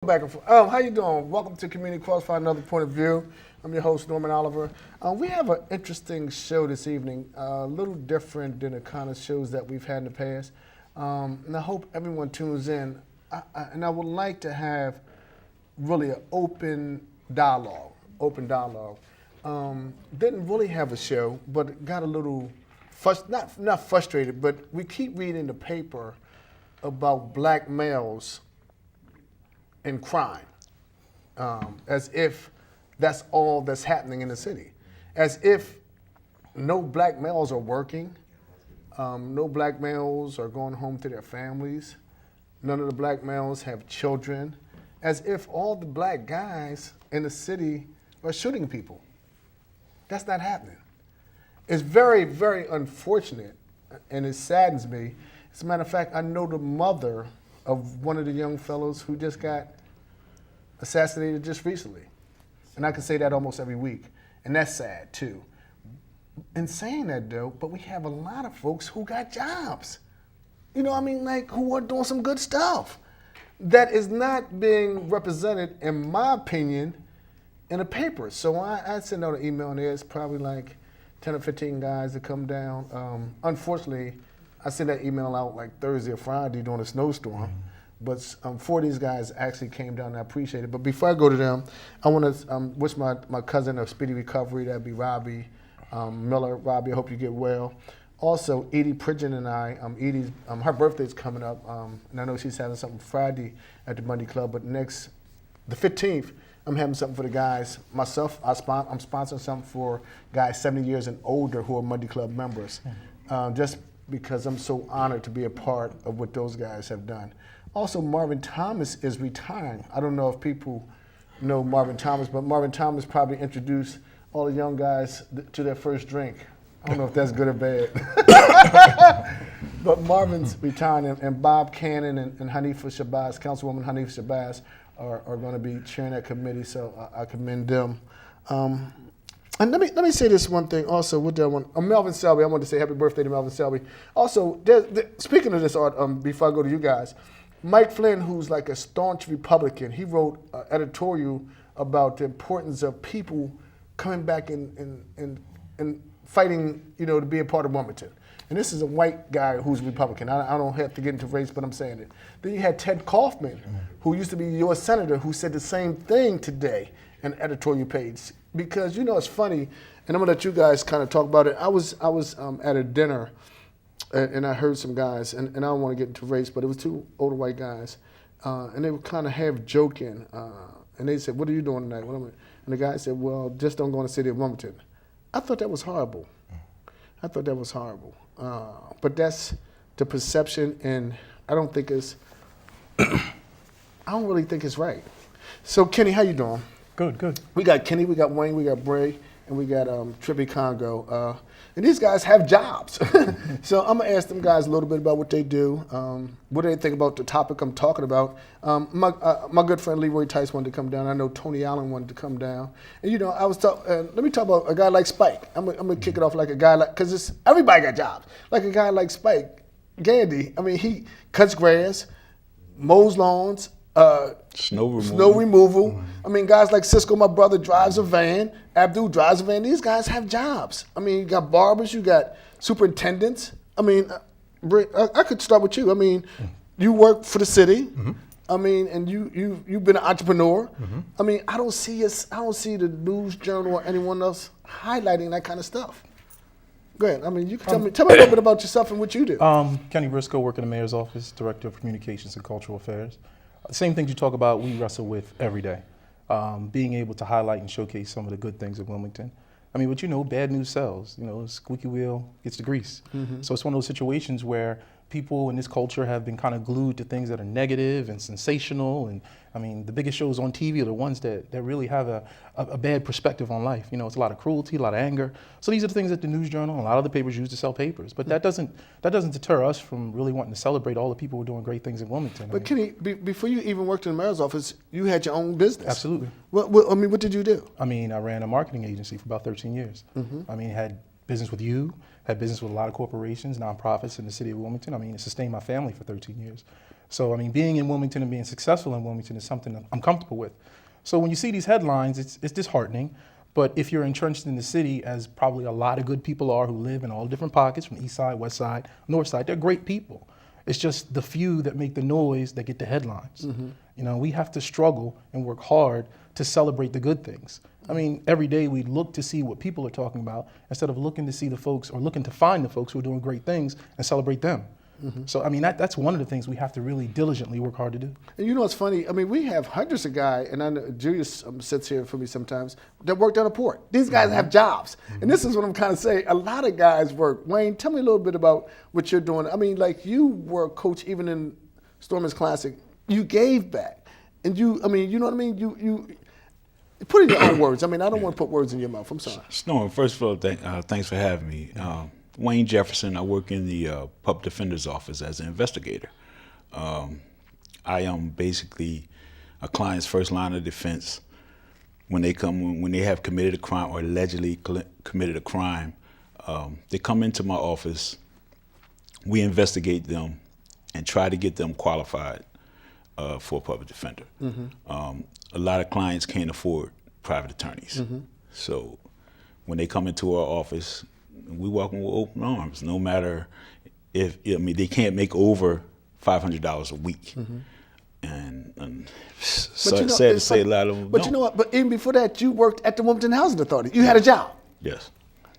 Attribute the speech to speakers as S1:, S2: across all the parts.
S1: Back and forth. How you doing? Welcome to Community Crossfire, another point of view. I'm your host, Norman Oliver. We have an interesting show this evening, a little different than the kind of shows that we've had in the past. And I hope everyone tunes in. And I would like to have really an open dialogue. Didn't really have a show, but got a little, not frustrated, but we keep reading the paper about black males in crime, as if that's all that's happening in the city, as if no black males are working, no black males are going home to their families, none of the black males have children, as if all the black guys in the city are shooting people. That's not happening. It's very, very unfortunate, and it saddens me. As a matter of fact, I know the mother of one of the young fellows who just got assassinated just recently. And I can say that almost every week. And that's sad too. In saying that though, but we have a lot of folks who got jobs. You know what I mean? Like who are doing some good stuff. That is not being represented, in my opinion, in the papers. So I sent out an email and there's probably like 10 or 15 guys that come down. Unfortunately, I sent that email out like Thursday or Friday during a snowstorm, but 4 of these guys actually came down and I appreciate it. But before I go to them, I want to wish my cousin a speedy recovery. That'd be Robbie Miller. Robbie, I hope you get well. Also, Edie Pridgeon and I, Edie's, her birthday's coming up, and I know she's having something Friday at the Monday Club, but the 15th, I'm having something for the guys. Myself, I'm sponsoring something for guys 70 years and older who are Monday Club members. Just because I'm so honored to be a part of what those guys have done. Also, Marvin Thomas is retiring. I don't know if people know Marvin Thomas, but Marvin Thomas probably introduced all the young guys to their first drink. I don't know if that's good or bad. But Marvin's retiring, and Bob Cannon and Hanifa Shabazz, Councilwoman Hanifa Shabazz, are going to be chairing that committee, so I commend them. And let me say this one thing also. What do I want? Melvin Selby. I want to say happy birthday to Melvin Selby. Also, speaking of this art, before I go to you guys, Mike Flynn, who's like a staunch Republican, he wrote an editorial about the importance of people coming back and fighting, to be a part of Wilmington. And this is a white guy who's Republican. I don't have to get into race, but I'm saying it. Then you had Ted Kaufman, who used to be a U.S. Senator, who said the same thing today in an editorial page. Because it's funny, and I'm gonna let you guys kind of talk about it. I was at a dinner, and I heard some guys, and I don't want to get into race, but it was two older white guys, and they were kind of half joking, and they said, "What are you doing tonight?" And the guy said, "Well, just don't go in the city of Wilmington." I thought that was horrible. But that's the perception, and I don't really think it's right. So Kenny, how you doing?
S2: Good.
S1: We got Kenny, we got Wayne, we got Bray, and we got Trippy Congo. And these guys have jobs. So I'm gonna ask them guys a little bit about what they do, what do they think about the topic I'm talking about. My good friend Leroy Tice wanted to come down. I know Tony Allen wanted to come down. And I was let me talk about a guy like Spike. I'm gonna kick it off like a guy because everybody got jobs. Like a guy like Spike Gandy, he cuts grass, mows lawns,
S2: Snow
S1: removal. Guys like Cisco, my brother, drives a van. Abdul drives a van. These guys have jobs. You got barbers, you got superintendents. I could start with you. You work for the city. And you've been an entrepreneur. I don't see the News Journal or anyone else highlighting that kind of stuff. Go ahead. You can tell me a little bit about yourself and what you do.
S2: Kenny Briscoe, work in the mayor's office, director of communications and cultural affairs. Same things you talk about, we wrestle with every day. Being able to highlight and showcase some of the good things of Wilmington. But bad news sells. Squeaky wheel gets the grease. So it's one of those situations where people in this culture have been kind of glued to things that are negative and sensational. And the biggest shows on TV are the ones that really have a bad perspective on life. It's a lot of cruelty, a lot of anger. So these are the things that the News Journal and a lot of the papers use to sell papers. But that doesn't deter us from really wanting to celebrate all the people who are doing great things in Wilmington.
S1: But Kenny, before you even worked in the mayor's office, you had your own business.
S2: Absolutely.
S1: What did you do?
S2: I ran a marketing agency for about 13 years. Had business with had business with a lot of corporations, nonprofits in the city of Wilmington. It sustained my family for 13 years. So, I mean, being in Wilmington and being successful in Wilmington is something that I'm comfortable with. So when you see these headlines, it's disheartening. But if you're entrenched in the city, as probably a lot of good people are who live in all different pockets, from east side, west side, north side, they're great people. It's just the few that make the noise that get the headlines. You know, we have to struggle and work hard to celebrate the good things. I mean, every day we look to see what people are talking about instead of looking to see the folks or looking to find the folks who are doing great things and celebrate them. So, I mean, that's one of the things we have to really diligently work hard to do.
S1: And you know what's funny? I mean, we have hundreds of guys, and I know Julius sits here for me sometimes, that work down a port. These guys have jobs. And this is what I'm kind of saying. A lot of guys work. Wayne, tell me a little bit about what you're doing. I mean, like, you were a coach even in Stormers Classic. You gave back. And you, I mean, you know what I mean? You put it in your own words. I mean, I don't want to put words in your mouth. I'm sorry.
S3: Storm, first of all, thanks for having me. Wayne Jefferson, I work in the Public Defender's Office as an investigator. I am basically a client's first line of defense when they have committed a crime or allegedly committed a crime. They come into my office, we investigate them and try to get them qualified for a public defender. A lot of clients can't afford private attorneys. So when they come into our office, we welcome with open arms, no matter they can't make over $500 a week. And sad to say a lot of them
S1: But you know what? But even before that, you worked at the Wilmington Housing Authority. You had a job.
S3: Yes.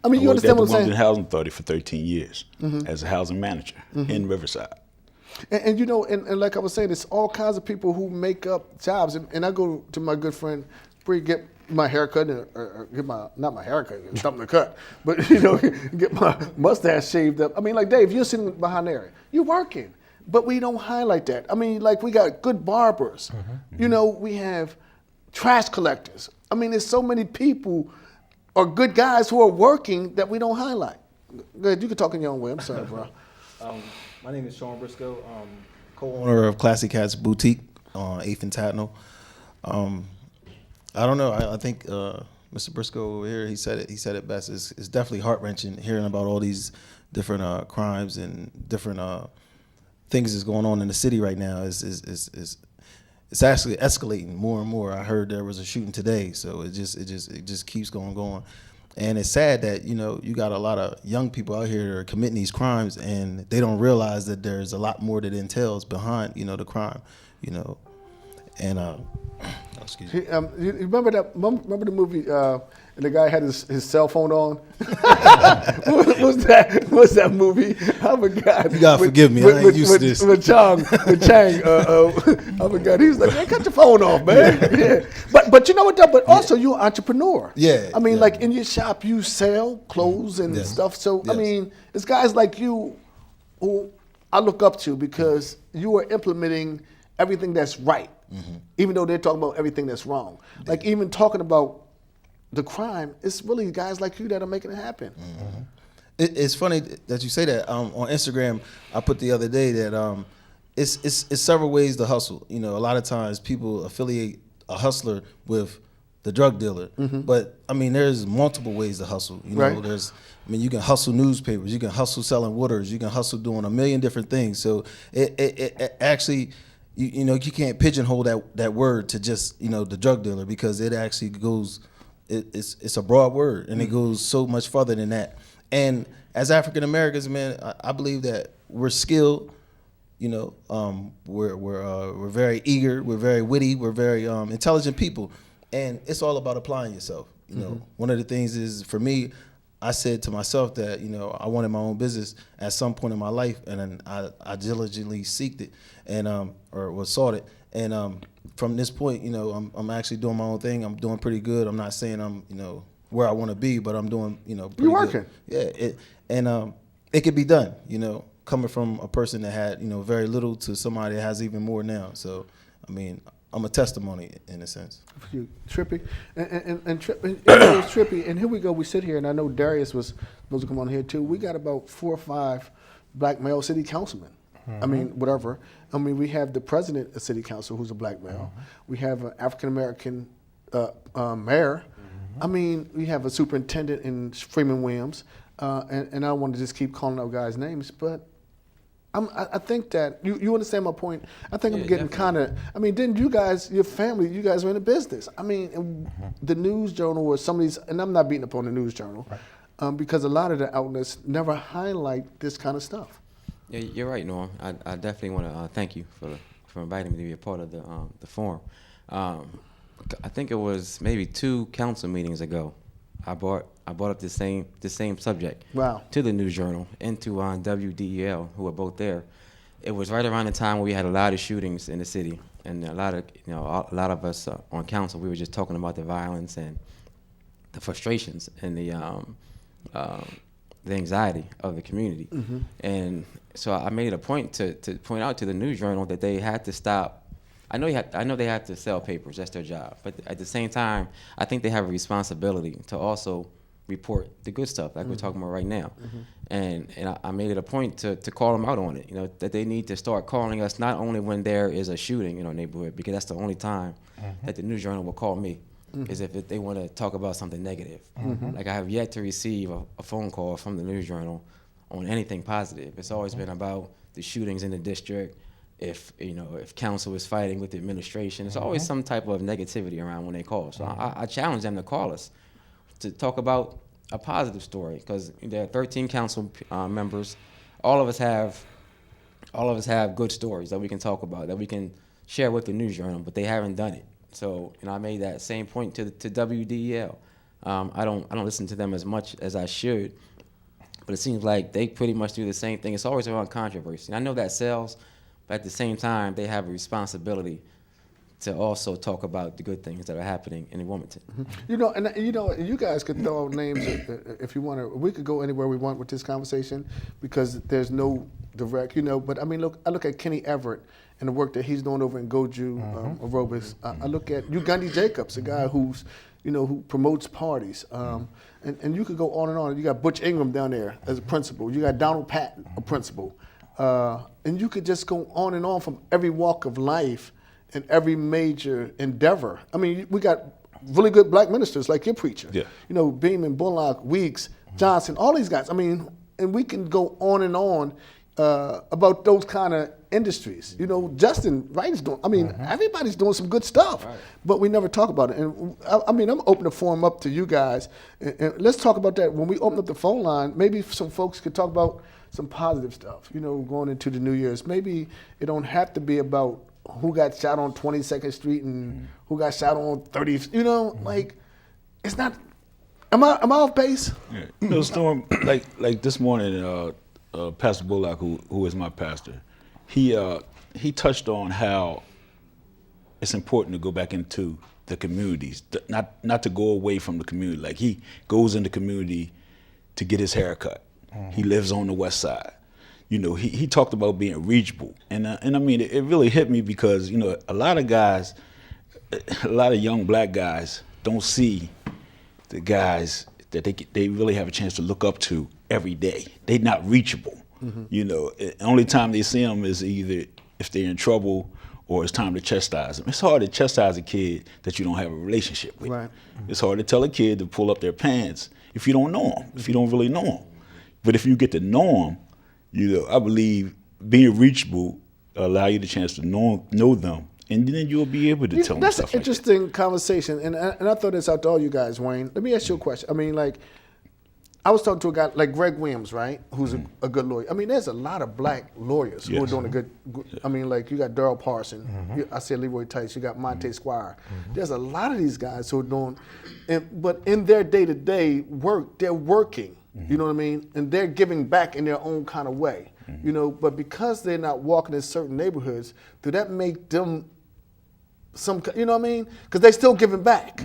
S1: I mean, you understand what I'm saying?
S3: I worked at the Wilmington Housing Authority for 13 years as a housing manager in Riverside.
S1: And you know, and like I was saying, it's all kinds of people who make up jobs. And I go to my good friend, Bree, get my haircut, or get not my haircut, something to cut, but you know, get my mustache shaved up. I mean, like, Dave, you're sitting behind there, you're working, but we don't highlight that. I mean, like, we got good barbers, you know, we have trash collectors. I mean, there's so many people or good guys who are working that we don't highlight. Go ahead, you can talk in your own way. I'm sorry, bro.
S4: My name is Sean Briscoe, co-owner of Classy Cats Boutique on 8th and Tatnall. I don't know. I think Mr. Briscoe over here, he said it best. It's definitely heart-wrenching hearing about all these different crimes and different things that's going on in the city right now. It's actually escalating more and more. I heard there was a shooting today, so it just keeps going. And it's sad that, you know, you got a lot of young people out here that are committing these crimes, and they don't realize that there's a lot more that entails behind, you know, the crime, you know. And excuse me.
S1: You remember the movie? And the guy had his cell phone on. What's that movie? I forgot.
S4: You gotta forgive me. I ain't used to this.
S1: With Chang. I forgot. He was like, "Man, cut your phone off, man." Yeah. But you know what? Though? But also, you're an entrepreneur.
S4: Yeah.
S1: I mean, like, in your shop, you sell clothes and stuff. So I mean, it's guys like you who I look up to because you are implementing everything that's right, even though they're talking about everything that's wrong. Like, even talking about the crime, it's really guys like you that are making it happen.
S4: It's funny that you say that. On Instagram, I put the other day that it's several ways to hustle. You know, a lot of times people affiliate a hustler with the drug dealer, but I mean, there's multiple ways to hustle. You know, you can hustle newspapers, you can hustle selling waters, you can hustle doing a million different things. So it actually, you know, you can't pigeonhole that word to just, you know, the drug dealer, because it actually goes. It's a broad word, and it goes so much further than that. And as African Americans, man, I believe that we're skilled. You know, we're very eager, we're very witty, we're very intelligent people, and it's all about applying yourself. You know, one of the things is, for me, I said to myself that, you know, I wanted my own business at some point in my life, and then I diligently seeked it and sought it. And from this point, you know, I'm actually doing my own thing. I'm doing pretty good. I'm not saying I'm, you know, where I want to be, but I'm doing, you know, pretty
S1: You're working.
S4: Good. Yeah, it could be done, you know, coming from a person that had, you know, very little to somebody that has even more now. So, I mean, I'm a testimony in a sense.
S1: You Trippy, and it's Trippy. And here we go. We sit here, and I know Darius was supposed to come on here too. We got about 4 or 5 black male city councilmen. I mean, whatever. I mean, we have the president of city council, who's a black male. We have an African American mayor. I mean, we have a superintendent in Freeman Williams. And I don't want to just keep calling out guys' names, but I think that you understand my point. I think I'm
S5: Yeah,
S1: getting
S5: definitely.
S1: kind of. I mean, didn't you guys, your family, you guys were in the business? I mean, the News Journal or some of these, and I'm not beating up on the News Journal, because a lot of the outlets never highlight this kind of stuff.
S5: Yeah, you're right, Norm. I definitely want to thank you for inviting me to be a part of the forum. I think it was maybe 2 council meetings ago. I brought up the same subject
S1: Wow.
S5: to the News Journal and to WDEL, who were both there. It was right around the time where we had a lot of shootings in the city, and a lot of us on council, we were just talking about the violence and the frustrations and the anxiety of the community. And so I made it a point to point out to the News Journal that they had to stop. I know they have to sell papers, that's their job. But at the same time, I think they have a responsibility to also report the good stuff like we're talking about right now. And I made it a point to call them out on it, that they need to start calling us not only when there is a shooting in our neighborhood, because that's the only time that the News Journal will call me, is if they want to talk about something negative. Like I have yet to receive a phone call from the News Journal on anything positive. It's always been about the shootings in the district. If council is fighting with the administration, it's always some type of negativity around when they call. So I challenge them to call us to talk about a positive story, because there are 13 council members. All of us have good stories that we can talk about, that we can share with the News Journal, but they haven't done it. So I made that same point to WDEL. I don't listen to them as much as I should, but it seems like they pretty much do the same thing. It's always around controversy. And I know that sells. But at the same time, they have a responsibility to also talk about the good things that are happening in Wilmington.
S1: You guys could throw out names if you want to. We could go anywhere we want with this conversation because there's no direct, But I mean, I look at Kenny Everett and the work that he's doing over in Goju Aerobics. I look at Ugundi Jacobs, a guy who's, who promotes parties. And you could go on and on. You got Butch Ingram down there as a principal. You got Donald Patton, a principal. And you could just go on and on from every walk of life and every major endeavor. I mean, we got really good black ministers like your preacher.
S3: Yeah.
S1: Beeman, Bullock, Weeks, Johnson, all these guys. I mean, and we can go on and on about those kind of industries. Justin Wright's doing, everybody's doing some good stuff, but we never talk about it. And I'm open the forum up to you guys. And let's talk about that. When we open up the phone line, maybe some folks could talk about some positive stuff, going into the New Year's. Maybe it don't have to be about who got shot on 22nd Street and who got shot on 30th. Like, it's not. Am I off base?
S3: Yeah. Storm, like this morning, Pastor Bullock, who is my pastor, he touched on how it's important to go back into the communities, not to go away from the community. Like he goes in the community to get his hair cut. He lives on the west side. He talked about being reachable. And I mean, it really hit me because, a lot of guys, a lot of young black guys don't see the guys that they really have a chance to look up to every day. They're not reachable. The only time they see them is either if they're in trouble or it's time to chastise them. It's hard to chastise a kid that you don't have a relationship with.
S1: Right.
S3: It's hard to tell a kid to pull up their pants if you don't know them, if you don't really know them. But if you get to know them, I believe being reachable allow you the chance to know them, and then you'll be able to tell them
S1: that's
S3: stuff
S1: an
S3: like
S1: interesting conversation, and I throw this out to all you guys, Wayne. Let me ask you a question. I mean, like, I was talking to a guy like Greg Williams, right, who's a good lawyer. I mean, there's a lot of black lawyers who are doing a good. I mean, like you got Darrell Parson, I said Leroy Tice, you got Monte Squire. There's a lot of these guys who are doing, but in their day-to-day work, they're working. You know what I mean? And they're giving back in their own kind of way. But because they're not walking in certain neighborhoods, do that make them some? You know what I mean? Because they're still giving back.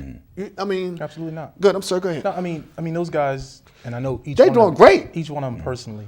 S1: I mean,
S2: Absolutely not.
S1: Good. I'm sorry. Go ahead.
S2: No, I mean those guys, and I know each
S1: They're
S2: one
S1: doing
S2: of them,
S1: great.
S2: Each one of them personally,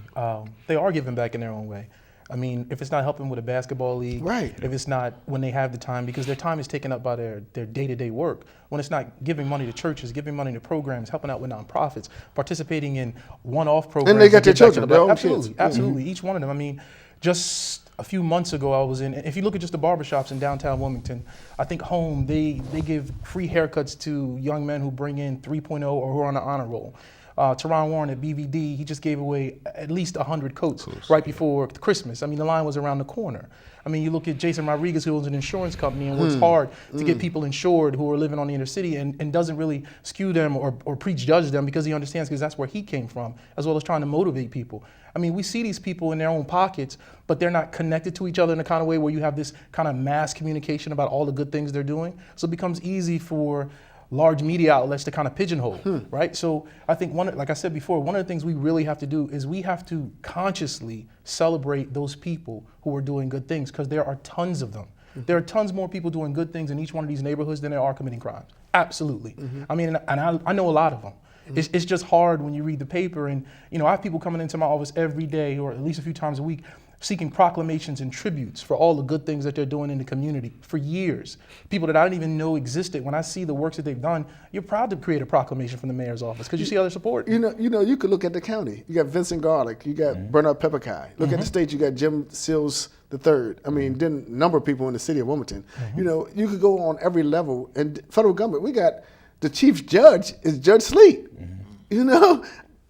S2: they are giving back in their own way. I mean, if it's not helping with a basketball league,
S1: Right.
S2: if it's not when they have the time, because their time is taken up by their day-to-day work, when it's not giving money to churches, giving money to programs, helping out with nonprofits, participating in one-off programs.
S1: they got
S2: to
S1: their
S2: give back to
S1: children,
S2: the
S1: their own
S2: Absolutely,
S1: kids.
S2: absolutely. Each one of them. I mean, just a few months ago, I was in, if you look at just the barbershops in downtown Wilmington, I think Home, they give free haircuts to young men who bring in 3.0 or who are on the honor roll. Teron Warren at BVD, he just gave away at least 100 coats right before Christmas. I mean, the line was around the corner. I mean, you look at Jason Rodriguez, who owns an insurance company and works hard to get people insured who are living on the inner city and doesn't really skew them or prejudge them because he understands because that's where he came from, as well as trying to motivate people. I mean, we see these people in their own pockets, but they're not connected to each other in the kind of way where you have this kind of mass communication about all the good things they're doing. So it becomes easy for large media outlets to kind of pigeonhole, right? So I think like I said before, one of the things we really have to do is we have to consciously celebrate those people who are doing good things, because there are tons of them. There are tons more people doing good things in each one of these neighborhoods than there are committing crimes. Absolutely. I mean, and I know a lot of them. It's just hard when you read the paper, and I have people coming into my office every day, or at least a few times a week, seeking proclamations and tributes for all the good things that they're doing in the community for years. People that I didn't even know existed. When I see the works that they've done, you're proud to create a proclamation from the mayor's office because you see other support.
S1: You could look at the county. You got Vincent Garlick. You got Bernard Pepperkai. Look at the state. You got Jim Seals III. I mean, then a number of people in the city of Wilmington. You could go on every level. And federal government, we got the chief judge is Judge Sleet.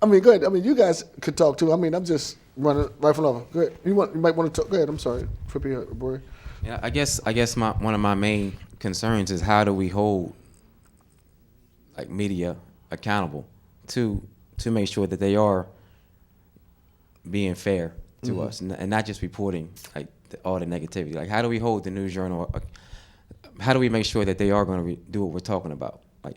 S1: I mean, go ahead. I mean, you guys could talk too. I mean, I'm just running right from over. Go ahead. You might want to talk. Go ahead. I'm sorry. Tripping here, boy.
S5: Yeah, I guess one of my main concerns is how do we hold like media accountable to make sure that they are being fair to us and not just reporting like all the negativity. Like, how do we hold the News Journal? How do we make sure that they are going to do what we're talking about? Like,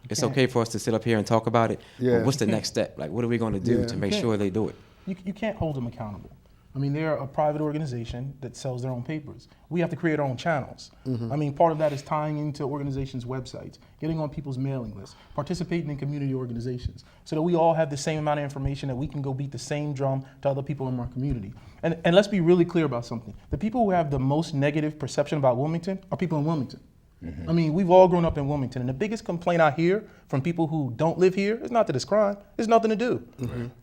S5: it's okay for us to sit up here and talk about it.
S1: Yeah.
S5: But what's the next step? Like, what are we going to do to make sure they do it?
S2: You can't hold them accountable. I mean, they're a private organization that sells their own papers. We have to create our own channels. I mean, part of that is tying into organizations' websites, getting on people's mailing lists, participating in community organizations, so that we all have the same amount of information that we can go beat the same drum to other people in our community. And let's be really clear about something. The people who have the most negative perception about Wilmington are people in Wilmington. I mean, we've all grown up in Wilmington, and the biggest complaint I hear from people who don't live here is not that it's crime, it's nothing to do.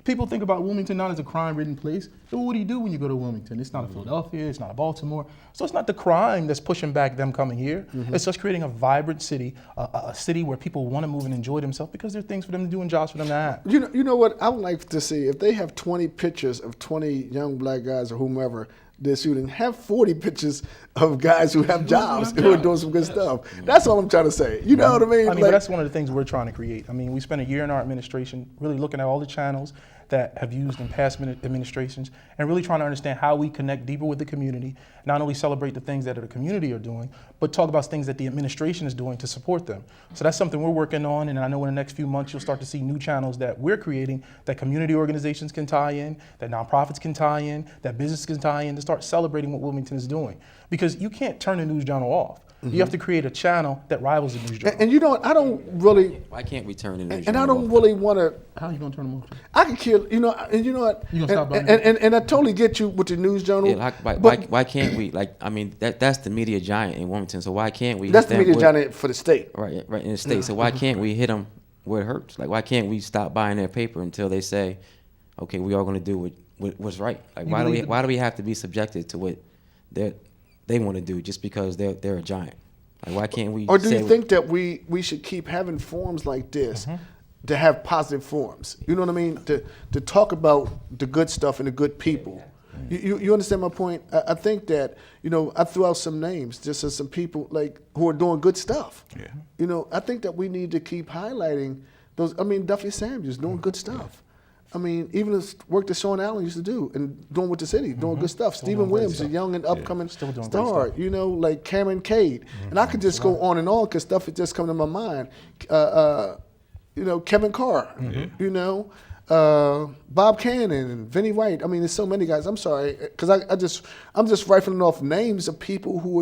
S2: People think about Wilmington not as a crime-ridden place. So what do you do when you go to Wilmington? It's not a Philadelphia, it's not a Baltimore. So it's not the crime that's pushing back them coming here. It's just creating a vibrant city, a city where people want to move and enjoy themselves because there are things for them to do and jobs for them to have.
S1: You know what? I would like to see if they have 20 pictures of 20 young black guys or whomever they're shooting, have 40 pictures of guys who have jobs, who are doing some good stuff. That's all I'm trying to say. You know what I mean?
S2: I mean, but that's one of the things we're trying to create. I mean, we spent a year in our administration really looking at all the channels that have used in past administrations and really trying to understand how we connect deeper with the community, not only celebrate the things that the community are doing, but talk about things that the administration is doing to support them. So that's something we're working on, and I know in the next few months you'll start to see new channels that we're creating that community organizations can tie in, that nonprofits can tie in, that businesses can tie in to start celebrating what Wilmington is doing. Because you can't turn the News Journal off. You have to create a channel that rivals the News Journal.
S1: And you know what? I don't really.
S5: Why can't we turn the News
S1: And
S5: Journal
S1: I don't
S5: off?
S1: really want to.
S2: How are you going to turn them off?
S1: I could kill. And you know what?
S2: You gonna stop buying
S1: and I totally get you with the News Journal.
S5: Yeah, why can't we? Like, I mean, that's the media giant in Wilmington. So why can't we?
S1: That's the media giant for the state.
S5: Right in the state. So why can't we hit them where it hurts? Like, why can't we stop buying their paper until they say, okay, we are going to do what's right? Like, why do we have to be subjected to what they want to do just because they're a giant? Like, why can't we?
S1: Or do you think that we should keep having forums like this to have positive forums? You know what I mean? To talk about the good stuff and the good people. You understand my point? I think that, I threw out some names just as some people like who are doing good stuff.
S3: Yeah.
S1: I think that we need to keep highlighting those. I mean, Duffy Samuels doing good stuff. I mean, even the work that Sean Allen used to do and doing with the city, doing good stuff. Stephen Williams, a young and upcoming
S2: Still doing
S1: star,
S2: great
S1: like Cameron Cade. And I could just go on and on because stuff is just coming to my mind. Kevin Carr, Bob Cannon and Vinnie White. I mean, there's so many guys. I'm sorry, because I'm just rifling off names of people who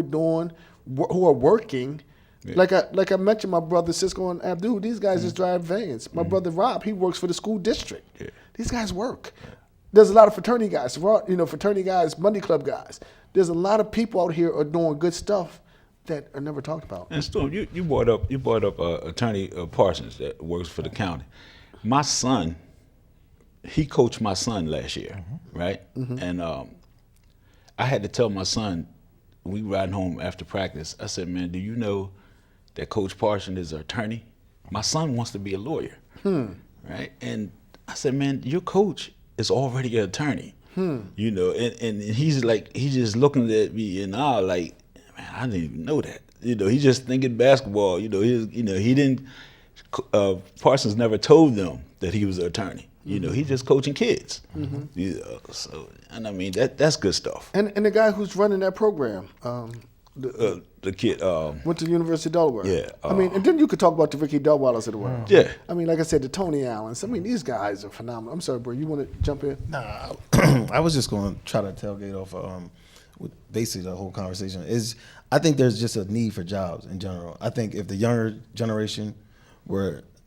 S1: are working. Yeah. Like I mentioned, my brother Cisco and Abdul, these guys just drive vans. My brother Rob, he works for the school district. Yeah. These guys work. There's a lot of fraternity guys, fraternity guys, Monday Club guys. There's a lot of people out here are doing good stuff that are never talked about.
S3: And Storm, you brought up Attorney Parsons that works for the county. My son, he coached my son last year, right? And I had to tell my son, we riding home after practice, I said, man, do you know that Coach Parsons is an attorney? My son wants to be a lawyer. right? And I said, man, your coach is already an attorney, you know, and he's just looking at me and I like, man, I didn't even know that, you know. He's just thinking basketball, you know. He didn't. Parsons never told them that he was an attorney. You know, he's just coaching kids. You know, so, and I mean that's good stuff.
S1: And the guy who's running that program,
S3: The kid.
S1: went to the University of Delaware.
S3: Yeah,
S1: I mean, and then you could talk about the Ricky Delwallers of the world.
S3: Yeah.
S1: I mean, like I said, the Tony Allens. I mean, these guys are phenomenal. I'm sorry, bro. You want to jump in?
S4: Nah, I was just going to try to tailgate off with basically the whole conversation. I think there's just a need for jobs in general. I think if the younger generation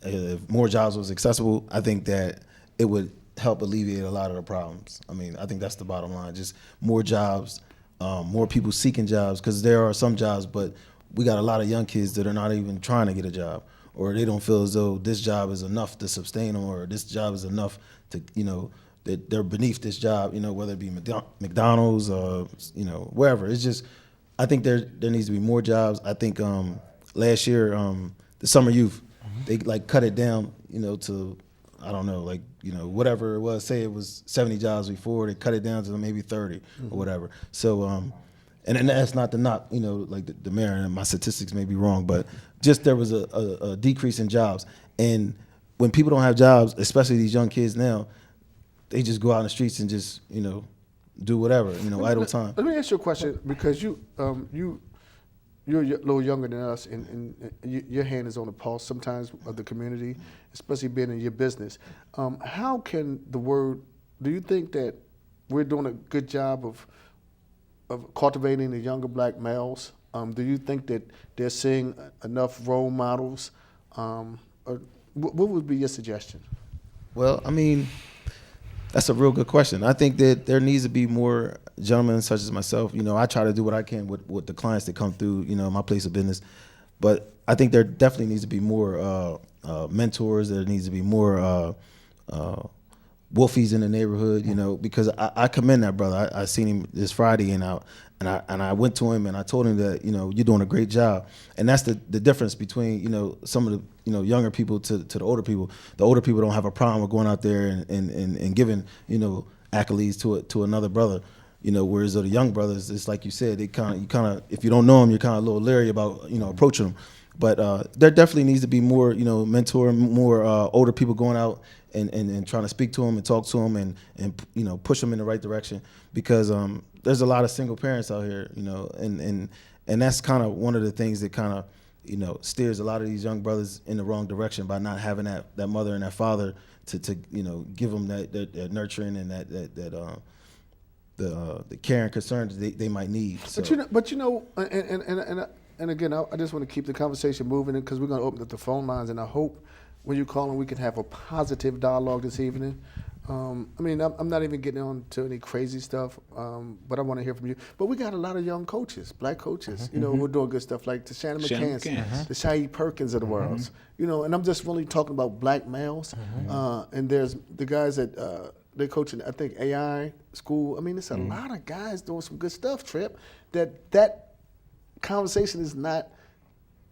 S4: if more jobs was accessible, I think that it would help alleviate a lot of the problems. I mean, I think that's the bottom line. Just more jobs, more people seeking jobs, because there are some jobs, but we got a lot of young kids that are not even trying to get a job, or they don't feel as though this job is enough to sustain them, or this job is enough to, you know, that they're beneath this job, you know, whether it be McDonald's or, you know, wherever. It's just, I think there needs to be more jobs. I think last year, the summer youth, they like cut it down, you know, to, I don't know, like, you know, whatever it was, say it was 70 jobs before, they cut it down to maybe 30 or whatever. So, and that's not to knock, you know, like the mayor, and my statistics may be wrong, but just there was a decrease in jobs. And when people don't have jobs, especially these young kids now, they just go out in the streets and just, you know, do whatever, you know, idle time.
S1: Let me ask you a question, because you're a little younger than us, and your hand is on the pulse sometimes of the community, especially being in your business. How can do you think that we're doing a good job of cultivating the younger black males? Do you think that they're seeing enough role models? Or what would be your suggestion?
S4: Well, I mean, that's a real good question. I think that there needs to be more gentlemen such as myself. You know, I try to do what I can with the clients that come through, you know, my place of business. But I think there definitely needs to be more mentors. There needs to be more wolfies in the neighborhood, you know, because I commend that brother. I seen him this Friday, and I went to him and I told him that, you know, you're doing a great job. And that's the difference between, you know, some of the, you know, younger people to the older people. The older people don't have a problem with going out there and giving, you know, accolades to another brother. You know, whereas the young brothers, it's like you said, you kind of, if you don't know them, you're kind of a little leery about, you know, approaching them. But there definitely needs to be more, you know, more older people going out and trying to speak to them and talk to them and you know, push them in the right direction, because there's a lot of single parents out here, you know, and that's kind of one of the things that kind of, you know, steers a lot of these young brothers in the wrong direction by not having that mother and that father to you know, give them that nurturing and the care and concern that they might need. So.
S1: But you know, and again, I just want to keep the conversation moving, because we're going to open up the phone lines, and I hope when you call in, we can have a positive dialogue this evening. I mean, I'm not even getting on to any crazy stuff, but I want to hear from you. But we got a lot of young coaches, black coaches, you know, who are doing good stuff, like the Shannon McCanns, the Shaheed Perkins of the world, you know. And I'm just really talking about black males. And there's the guys that they're coaching, I think, AI school. I mean, it's a lot of guys doing some good stuff, Trip, that conversation is not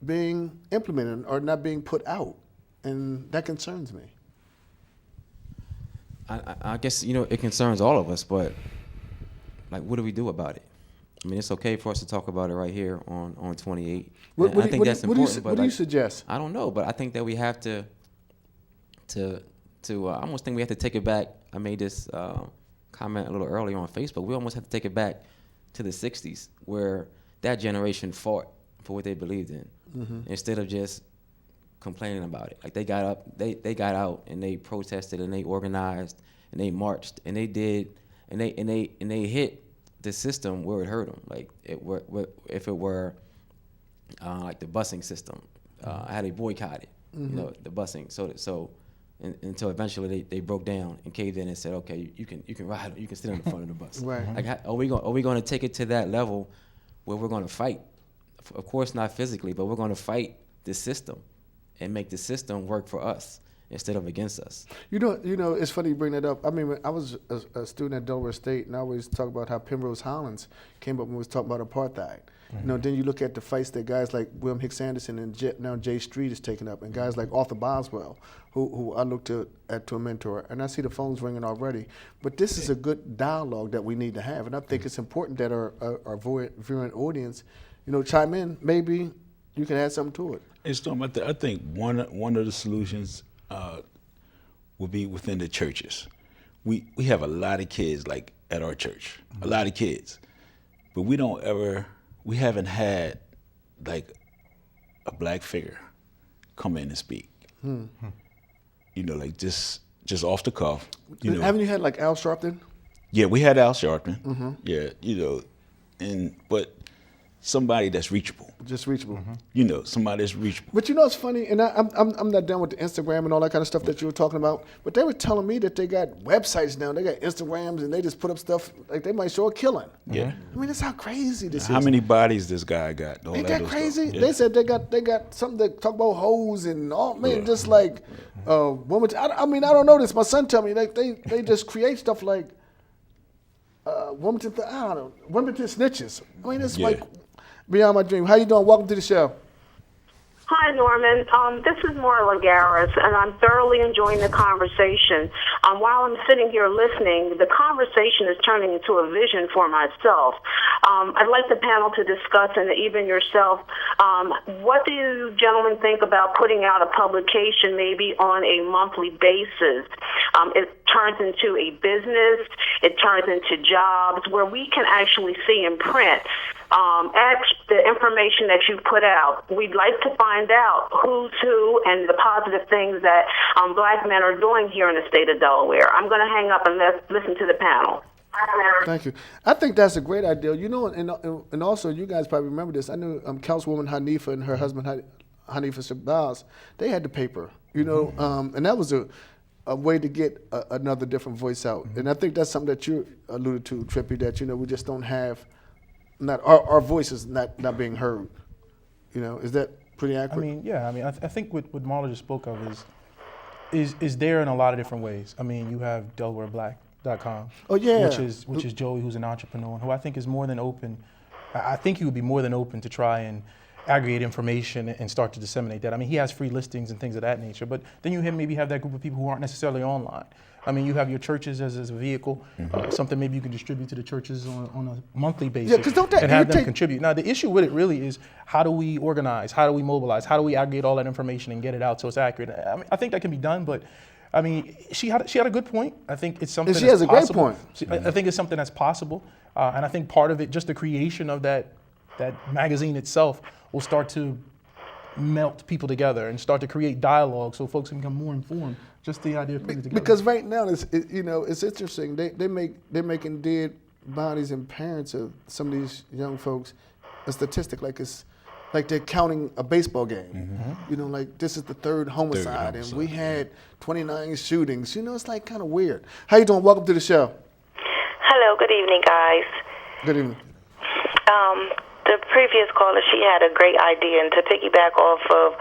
S1: being implemented or not being put out. And that concerns me.
S5: I guess, you know, it concerns all of us, but like, what do we do about it? I mean, it's okay for us to talk about it right here on 28. I think that's important.
S1: What do you suggest?
S5: I don't know, but I think that we have to I almost think we have to take it back. I made this comment a little earlier on Facebook. We almost have to take it back to the 60s, where that generation fought for what they believed in, instead of just complaining about it. Like, they got up, they got out and they protested and they organized and they marched and they did and they hit the system where it hurt them. Like, if it were like the busing system, how they boycotted, you know, the busing. So until eventually they broke down and caved in and said, okay, you can ride, you can sit in the front of the bus.
S1: Right.
S5: Like, are we going to take it to that level where we're going to fight? Of course, not physically, but we're going to fight the system and make the system work for us. instead of against us.
S1: You know, it's funny you bring that up. I mean, when I was a student at Delaware State, and I always talk about how Penrose Hollins came up and was talking about apartheid. You know, then you look at the fights that guys like William Hicks Anderson and now Jay Street is taking up, and guys like Arthur Boswell, who I look to a mentor, and I see the phones ringing already. But this is a good dialogue that we need to have, and I think it's important that our viewing audience, you know, chime in. Maybe you can add something to it.
S3: Hey, Storm, I think one of the solutions will be within the churches. We have a lot of kids like at our church, a lot of kids, but we haven't had like a black figure come in and speak. You know, like just off the cuff. You know,
S1: haven't you had like Al Sharpton?
S3: Yeah, we had Al Sharpton. Yeah, you know, but somebody that's reachable.
S1: Just reachable.
S3: You know, somebody that's reachable.
S1: But you know, it's funny, and I'm not done with the Instagram and all that kind of stuff that you were talking about. But they were telling me that they got websites now. They got Instagrams, and they just put up stuff like they might show a killing.
S3: Yeah.
S1: I mean, that's how crazy this is.
S3: How many bodies this guy got? All
S1: Ain't
S3: that
S1: that
S3: other
S1: crazy?
S3: stuff. Yeah.
S1: They said they got something that talk about hoes and all. Man, just like women. I mean, I don't know this. My son tell me they just create stuff like Wilmington. I don't know. Wilmington snitches. I mean, it's like beyond my dream. How you doing? Welcome to the show.
S6: Hi, Norman. This is Maura Lagares, and I'm thoroughly enjoying the conversation. While I'm sitting here listening, the conversation is turning into a vision for myself. I'd like the panel to discuss, and even yourself, what do you gentlemen think about putting out a publication maybe on a monthly basis? It turns into a business, it turns into jobs, where we can actually see in print the information that you put out. We'd like to find out who's who and the positive things that black men are doing here in the state of Delaware. I'm going to hang up and listen to the panel.
S1: Thank you. I think that's a great idea. You know, and also you guys probably remember this. I knew Councilwoman Hanifa and her husband Hanifa Shabazz. They had the paper. You know, and that was a way to get another different voice out. And I think that's something that you alluded to, Trippy. That we just don't have. Not our voices not being heard. You know, is that pretty accurate?
S2: I mean, yeah. I mean, I think what Marla just spoke of is there in a lot of different ways. I mean, you have DelawareBlack.com.
S1: Oh yeah.
S2: Which is Joey, who's an entrepreneur, and who I think is more than open. I think he would be more than open to try and aggregate information and start to disseminate that. I mean, he has free listings and things of that nature. But then you maybe have that group of people who aren't necessarily online. I mean, you have your churches as a vehicle, something maybe you can distribute to the churches on a monthly basis, and have them contribute. Now, the issue with it really is how do we organize, how do we mobilize, how do we aggregate all that information and get it out so it's accurate? I mean, I think that can be done, but I mean, she had a good point. I think it's something.
S1: She has a great point.
S2: I think it's something that's possible, and I think part of it, just the creation of that magazine itself, will start to melt people together and start to create dialogue so folks can become more informed. Just the idea of putting it together.
S1: Because right now, it's interesting. They're making dead bodies and parents of some of these young folks a statistic like they're counting a baseball game. You know, like this is the third homicide, and we had 29 shootings. You know, it's like kind of weird. How you doing? Welcome to the show.
S7: Hello. Good evening, guys.
S1: Good evening.
S7: The previous caller, she had a great idea, and to piggyback off of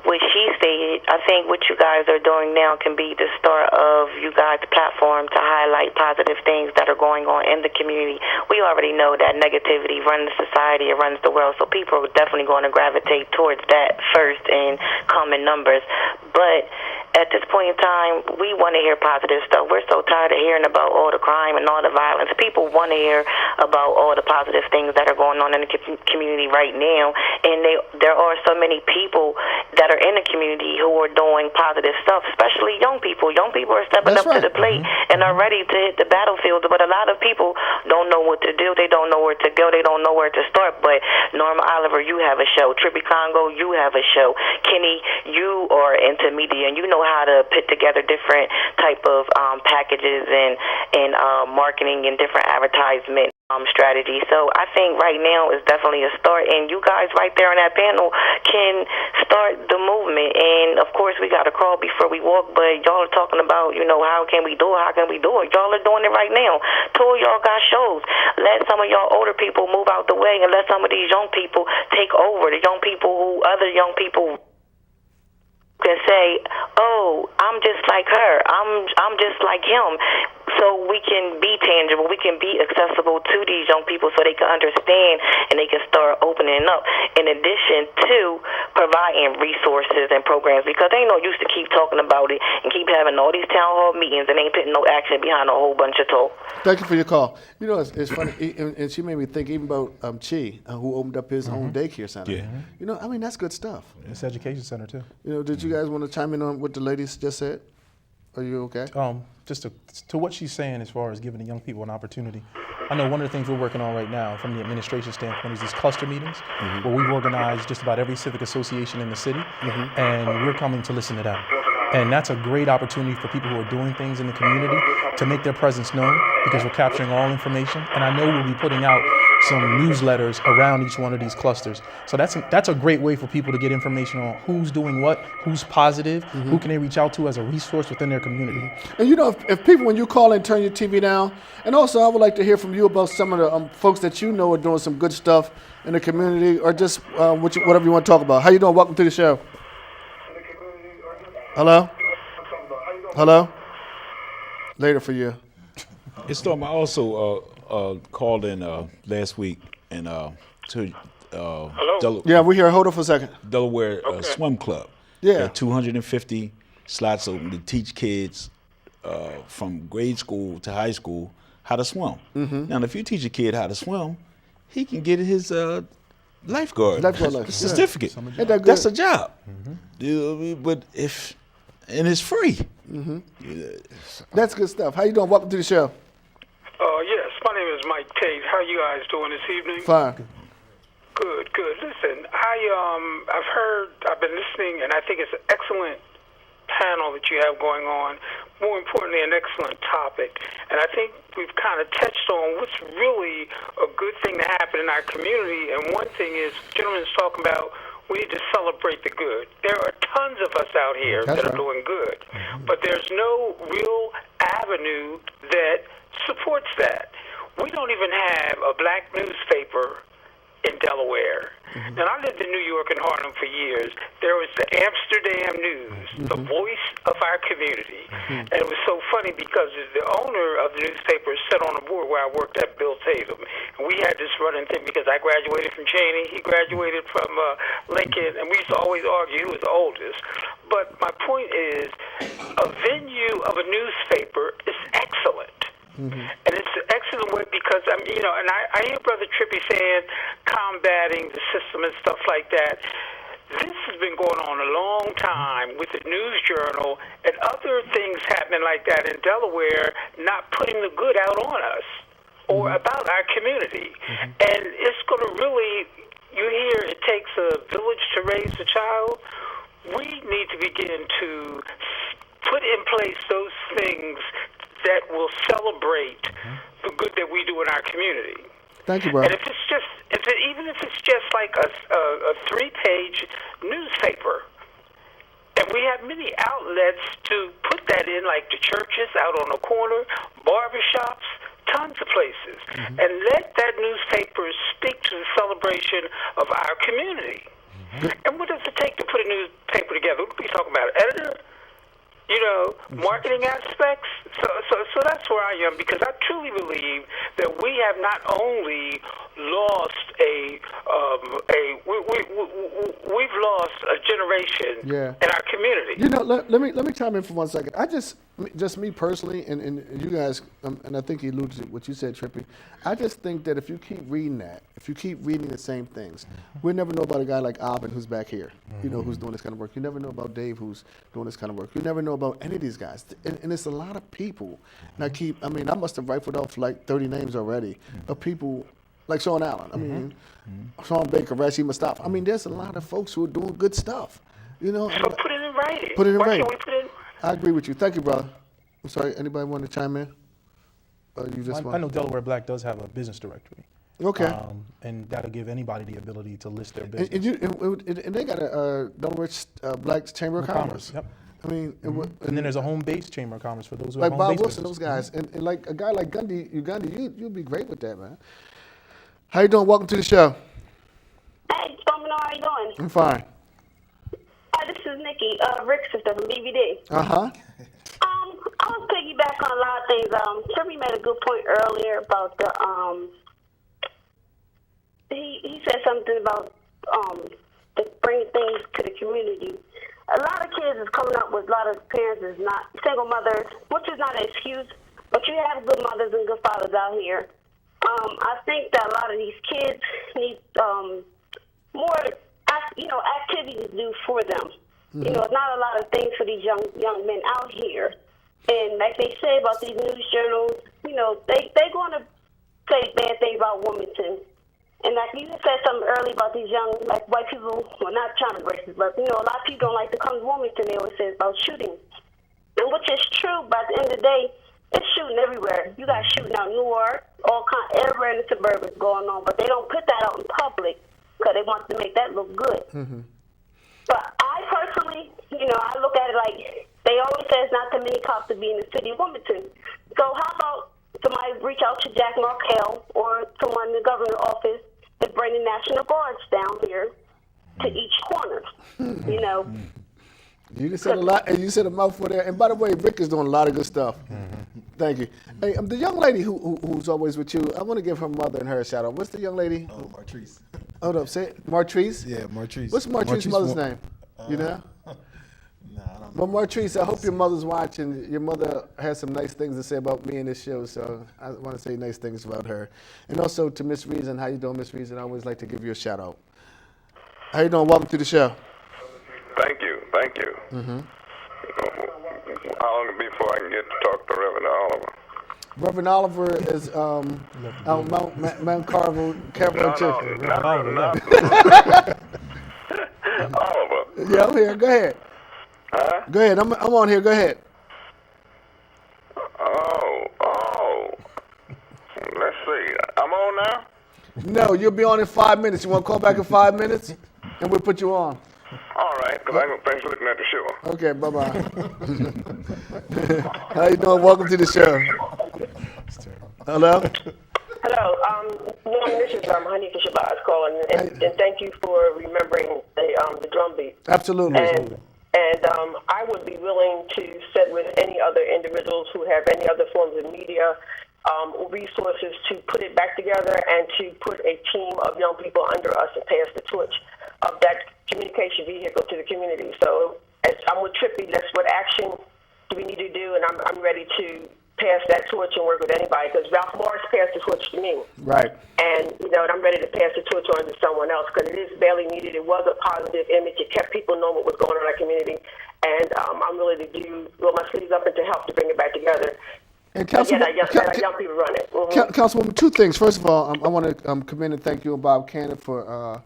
S7: what she stated, I think what you guys are doing now can be the start of you guys' platform to highlight positive things that are going on in the community. We already know that negativity runs society, it runs the world, so people are definitely going to gravitate towards that first and come in numbers. But at this point in time, we want to hear positive stuff. We're so tired of hearing about all the crime and all the violence. People want to hear about all the positive things that are going on in the community right now. And there are so many people that are in the community who are doing positive stuff, especially young people. Young people are stepping up to the plate and are ready to hit the battlefield. But a lot of people don't know what to do. They don't know where to go. They don't know where to start. But Norma Oliver, you have a show. Trippy Congo, you have a show. Kenny, you are into media, and you know how to put together different type of packages and marketing and different advertisement strategy. So I think right now is definitely a start, and you guys right there on that panel can start the movement. And of course we got to crawl before we walk, but y'all are talking about, how can we do it, y'all are doing it right now. Two of y'all got shows. Let some of y'all older people move out the way and let some of these young people take over, the young people who other young people can say, "Oh, I'm just like her. I'm just like him." So we can be tangible, we can be accessible to these young people so they can understand and they can start opening up, in addition to providing resources and programs, because they ain't no use to keep talking about it and keep having all these town hall meetings and ain't putting no action behind a whole bunch of talk.
S1: Thank you for your call. You know, it's funny, and she made me think even about Chi, who opened up his own daycare center.
S3: Yeah.
S1: You know, I mean, that's good stuff.
S2: It's education center too.
S1: You know, did you guys want to chime in on what the ladies just said? Are you okay?
S2: Just to what she's saying as far as giving the young people an opportunity. I know one of the things we're working on right now from the administration standpoint is these cluster meetings where we've organized just about every civic association in the city, and we're coming to listen to them. And that's a great opportunity for people who are doing things in the community to make their presence known, because we're capturing all information. And I know we'll be putting out some newsletters around each one of these clusters. So that's a great way for people to get information on who's doing what, who's positive, who can they reach out to as a resource within their community.
S1: And you know, if people, when you call in, turn your TV down. And also, I would like to hear from you about some of the folks that you know are doing some good stuff in the community, or just whatever you want to talk about. How you doing? Welcome to the show. Hello? Hello? Later for you.
S3: It's Storm. I also called in last week and to
S1: Yeah, we're here. Hold on for a second.
S3: Delaware Swim Club.
S1: Yeah.
S3: There are 250 slots open to teach kids from grade school to high school how to swim. Now, if you teach a kid how to swim, he can get his lifeguard certificate.
S1: Yeah.
S3: That's a job. You know what I mean? But and it's free.
S1: That's good stuff. How you doing? Welcome to the show.
S8: Yes, my name is Mike Tate. How you guys doing this evening?
S1: Fine.
S8: Good. Listen, I've been listening, and I think it's an excellent panel that you have going on. More importantly, an excellent topic. And I think we've kind of touched on what's really a good thing to happen in our community. And one thing is, gentlemen's talking about we need to celebrate the good. There are tons of us out here that are doing good, but there's no real avenue that supports that. We don't even have a black newspaper in Delaware. Now, I lived in New York and Harlem for years. There was the Amsterdam News, the voice of our community. And it was so funny because the owner of the newspaper sat on the board where I worked at Bill Tatum. And we had this running thing because I graduated from Cheney, he graduated from Lincoln, and we used to always argue who was the oldest. But my point is, a venue of a newspaper is excellent. And it's an excellent way because, and I hear Brother Trippy saying combating the system and stuff like that. This has been going on a long time with the News Journal and other things happening like that in Delaware, not putting the good out on us or about our community. And it's going to really, you hear it takes a village to raise a child. We need to begin to put in place those things that will celebrate the good that we do in our community.
S1: Thank you, bro.
S8: And even if it's just like a 3-page newspaper, and we have many outlets to put that in, like the churches out on the corner, barbershops, tons of places, and let that newspaper speak to the celebration of our community. And what does it take to put a newspaper together? What are we talking about? Editor? Marketing aspects. So that's where I am, because I truly believe that we have not only lost we've lost a generation in our community.
S1: Let me chime in for 1 second. I just me personally, and you guys, and I think you alluded to what you said, Trippy. I just think that if you keep reading the same things, we'll never know about a guy like Alvin who's back here, who's doing this kind of work. You never know about Dave who's doing this kind of work. You never know about any of these guys. And it's a lot of people. And I must have rifled off like 30 names already of people like Sean Allen. Sean Baker, Rashi Mustafa. There's a lot of folks who are doing good stuff.
S8: So put it in writing.
S1: Put it in writing.
S8: Why can't we put it in?
S1: I agree with you. Thank you, brother. I'm sorry, anybody want to chime in?
S2: I know Delaware Black does have a business directory.
S1: Okay.
S2: And that'll give anybody the ability to list their business.
S1: And they got a Delaware Black Chamber of Commerce.
S2: Yep.
S1: And
S2: then there's a home-based Chamber of Commerce for those who
S1: like
S2: have
S1: Bob
S2: home-based
S1: Wilson,
S2: businesses.
S1: those guys, and like a guy like Gundy, you'd be great with that, man. How you doing? Welcome to the show.
S6: Hey, Domino, how you doing?
S1: I'm fine.
S6: This is Nikki
S9: Nikki, Rick's sister from BBD.
S1: Uh-huh.
S9: I was piggyback on a lot of things. Trippy made a good point earlier about the he said something about to bring things to the community. A lot of kids is coming up with a lot of parents is not single mothers, which is not an excuse, but you have good mothers and good fathers out here. I think that a lot of these kids need more, activities to do for them. Mm-hmm. You know, it's not a lot of things for these young men out here. And like they say about these news journals, you know, they going to say bad things about Wilmington. And like you said something earlier about these young, like white people, well, not trying to be racist, but, you know, a lot of people don't like to come to Wilmington. They always say about shootings. And which is true, but at the end of the day, it's shooting everywhere. You got shooting out Newark, everywhere in the suburbs going on, but they don't put that out in public because they want to make that look good. Mm-hmm. But I personally, you know, I look at it like they always say it's not too many cops to be in the city of Wilmington. So how about somebody reach out to Jack Markell or someone in the governor's office to bring the National Guards down here to each corner, you know?
S1: You just said a lot, and you said a mouthful there. And by the way, Rick is doing a lot of good stuff. Mm-hmm. Thank you. Hey, the young lady who's always with you, I want to give her mother and her a shout out. What's the young lady?
S4: Oh, Martrice.
S1: Hold up, say it. Martrice?
S4: Yeah, Martrice.
S1: What's Martrice's mother's name? You know?
S4: Nah, I don't know.
S1: Well, Martrice, I hope your mother's watching. Your mother has some nice things to say about me in this show, so I want to say nice things about her. And also to Miss Reason. How you doing, Miss Reason? I always like to give you a shout out. How you doing? Welcome to the show.
S10: Thank you. Mm-hmm. How long before I can get to talk to Reverend Oliver?
S1: Reverend Oliver is Mount Carmel Church.
S10: Not Reverend Oliver.
S1: Yeah, I'm here. Go ahead.
S10: Huh?
S1: Go ahead. I'm on here. Go ahead.
S10: Oh. Let's see. I'm on now?
S1: No, you'll be on in 5 minutes. You want to call back in 5 minutes? And we'll put you on.
S10: All right, because I'm thanks for looking at the show.
S1: Okay, bye-bye. How you doing? Welcome to the show. Hello?
S11: Hello. This is Hanifah Shabazz calling, and thank you for remembering the drum beat.
S1: Absolutely.
S11: And I would be willing to sit with any other individuals who have any other forms of media resources to put it back together and to put a team of young people under us and pass the torch of that communication vehicle to the community. So as I'm with Trippy, that's what action do we need to do, and I'm ready to pass that torch and work with anybody, because Ralph Morris passed the torch to me.
S1: Right.
S11: And, you know, and I'm ready to pass the torch on to someone else, because it is badly needed. It was a positive image. It kept people knowing what was going on in our community. And I'm willing to roll my sleeves up and to help to bring it back together.
S1: And Councilwoman,
S11: young people run it. Mm-hmm.
S1: Councilwoman, two things. First of all, I want to commend and thank you and Bob Cannon for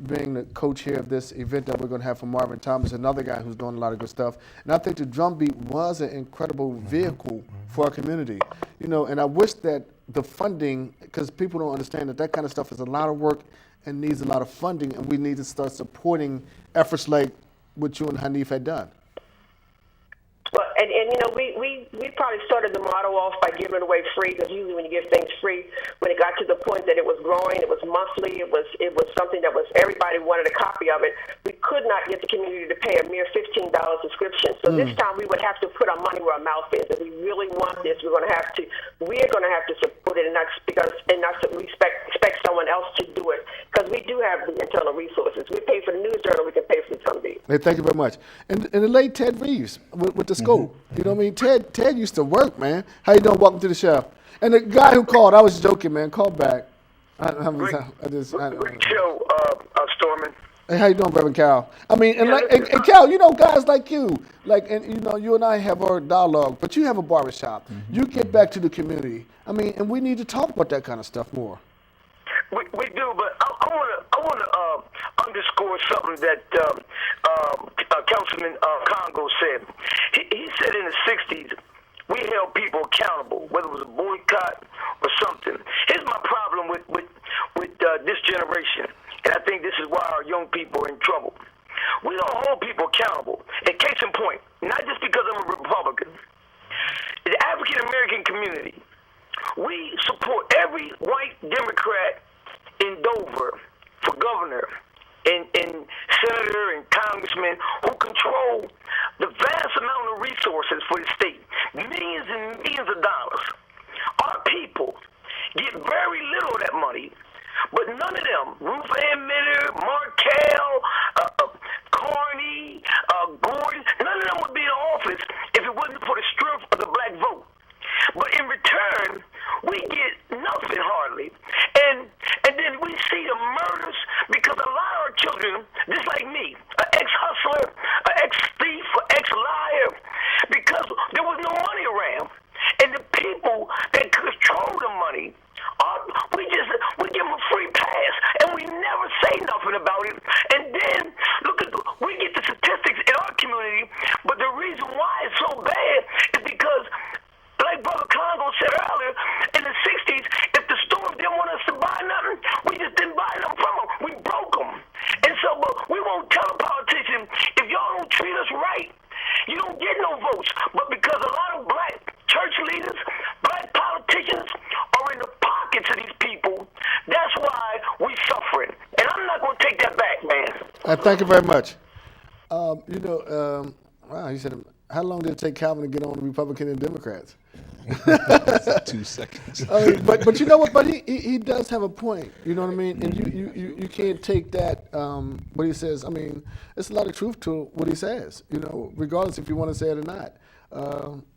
S1: being the coach here of this event that we're going to have for Marvin Thomas, another guy who's doing a lot of good stuff. And I think the drumbeat was an incredible vehicle for our community. You know, and I wish that the funding, because people don't understand that kind of stuff is a lot of work and needs a lot of funding, and we need to start supporting efforts like what you and Hanif had done.
S11: Well, and you know, we probably started the model off by giving it away free, because usually when you give things free, when it got to the point that it was growing, it was monthly, it was something that was everybody wanted a copy of it. We could not get the community to pay a mere $15 subscription. So this time we would have to put our money where our mouth is. If we really want this, we're going to have to support it, and not expect someone else to do it, because we do have the internal resources. We pay for the News Journal, we can pay for the drumbeat.
S1: Hey, thank you very much. And the late Ted Reeves with the scope. You know what I mean? Ted used to work, man. How you doing? Welcome to the show. And the guy who called, I was joking, man. Call back.
S10: Great show, Stormin.
S1: Hey, how you doing, Reverend Cal? I mean, and Cal, you know, guys like you, and you know, you and I have our dialogue, but you have a barbershop. You get back to the community. I mean, and we need to talk about that kind of stuff more.
S10: We do, but I want to underscore something that Councilman Congo said. He said in the 60s, we held people accountable, whether it was a boycott or something. Here's my problem with this generation, and I think this is why our young people are in trouble. We don't hold people accountable. And case in point, not just because I'm a Republican, the African American community, we support every white Democrat in Dover for governor and senator and congressman who control control the vast amount of resources for the state, millions and millions of dollars. Our people get very little of that money, but none of them, Ruth Ann Mitter, Markel, Carney, Gordon, none of them would be in office if it wasn't for the strength of the black vote. But in return, we get nothing hardly. And then we see the murders because a lot of our children, just like me, an ex-hustler, an ex-thief, an ex-liar, because there was no money around. And the people that control the money, we give them a free pass, and we never say nothing about it. And then we get the statistics in our community, but the reason why it's so bad is because, like Brother Congo said earlier, in the 60s, if the stores didn't want us to buy nothing, we just didn't buy nothing from them. We broke them. And so but we won't tell a politician, if y'all don't treat us right, you don't get no votes. But because a lot of black church leaders, black politicians are in the pockets of these people, that's why we're suffering. And I'm not going to take that back, man.
S1: Thank you very much. Wow, he said, how long did it take Calvin to get on the Republican and Democrats?
S3: 2 seconds.
S1: I mean, but you know what? But he does have a point. You know what I mean? And you can't take that what he says. I mean, there's a lot of truth to what he says. You know, regardless if you want to say it or not.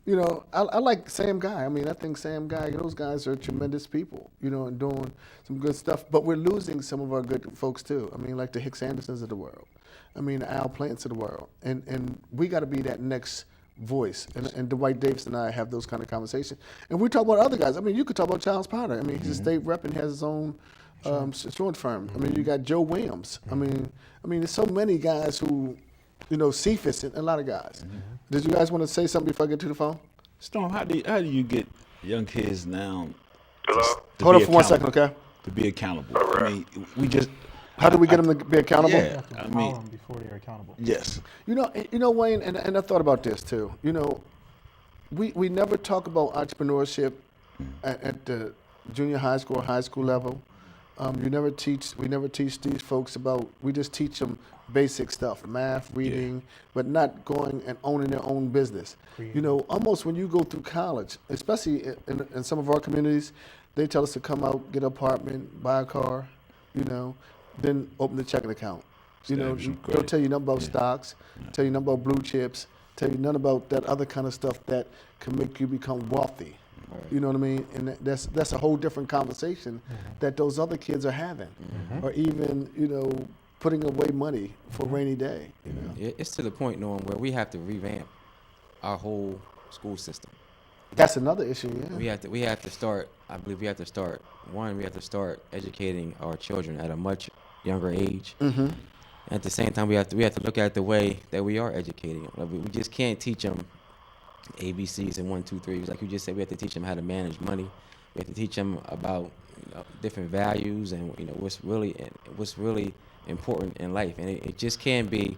S1: You know, I like Sam Guy. I mean, I think Sam Guy, those guys are tremendous people. You know, and doing some good stuff. But we're losing some of our good folks too. I mean, like the Hicks Andersons of the world. I mean, the Al Plants of the world. And we got to be that next voice, and Dwight Davis and I have those kind of conversations. And we talk about other guys. I mean, you could talk about Charles Potter. I mean, he's a state rep and has his own insurance firm. I mean, you got Joe Williams. I mean, there's so many guys who, you know, Cephas and a lot of guys. Did you guys want to say something before I get to the phone?
S3: Storm, how do you get young kids now?
S1: Hold on for 1 second, okay?
S3: To be accountable. I mean, we just.
S1: How do we get them to be accountable?
S3: Yeah, I mean,
S2: them before they're accountable.
S3: Yes.
S1: You know, Wayne, and I thought about this too. You know, we never talk about entrepreneurship at the junior high school or high school level. We never teach these folks about. We just teach them basic stuff, math, reading, but not going and owning their own business. You know, almost when you go through college, especially in some of our communities, they tell us to come out, get an apartment, buy a car, you know, then open the checking account. You know, don't tell you nothing about stocks, tell you nothing about blue chips, tell you nothing about that other kind of stuff that can make you become wealthy. Right. You know what I mean? And that's a whole different conversation that those other kids are having, or even, you know, putting away money for a rainy day. You know?
S5: It's to the point, Norm, where we have to revamp our whole school system.
S1: That's another issue. Yeah.
S5: We have to start. I believe we have to start. One, we have to start educating our children at a much younger age. And at the same time, we have to look at the way that we are educating them. We just can't teach them ABCs and 1, 2, 3. Like you just said, we have to teach them how to manage money. We have to teach them about, you know, different values and, you know, what's really important in life. And it just can't be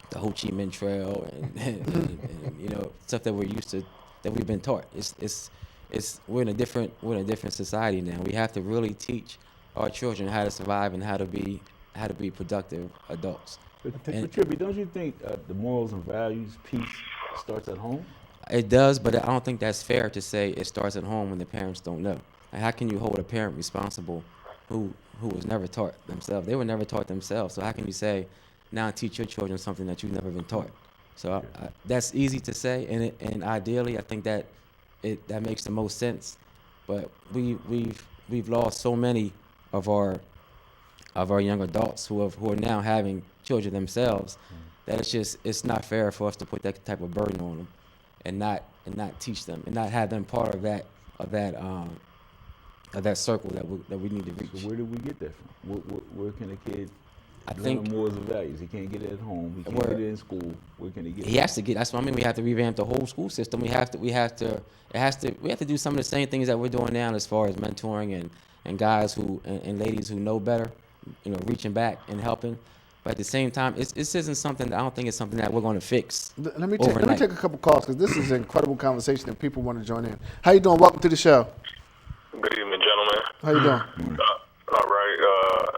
S5: the Ho Chi Minh Trail and you know, stuff that we're used to, that we've been taught. We're in a different society now. We have to really teach our children how to survive and how to be productive adults.
S3: But Trippy, don't you think the morals and values piece starts at home?
S5: It does, but I don't think that's fair to say it starts at home when the parents don't know. Like, how can you hold a parent responsible who was never taught themselves? They were never taught themselves. So how can you say, now teach your children something that you've never been taught? So that's easy to say, and ideally, I think that that makes the most sense. But we've lost so many of our young adults who are now having children themselves, that it's not fair for us to put that type of burden on them, and not teach them, and not have them part of that circle that we need to reach.
S3: So where do we get that from? Where can a kid
S5: learn
S3: morals and values? He can't get it at home. He can't get it in school. Where can he get it?
S5: He has to get. That's what I mean. We have to revamp the whole school system. We have to do some of the same things that we're doing now, as far as mentoring and guys and ladies who know better, you know, reaching back and helping. But at the same time, this isn't something. I don't think it's something that we're going to fix.
S1: Let me take a couple calls, because this is an incredible conversation and people want to join in. How you doing? Welcome to the show.
S12: Good evening, gentlemen.
S1: How you doing?
S12: All right.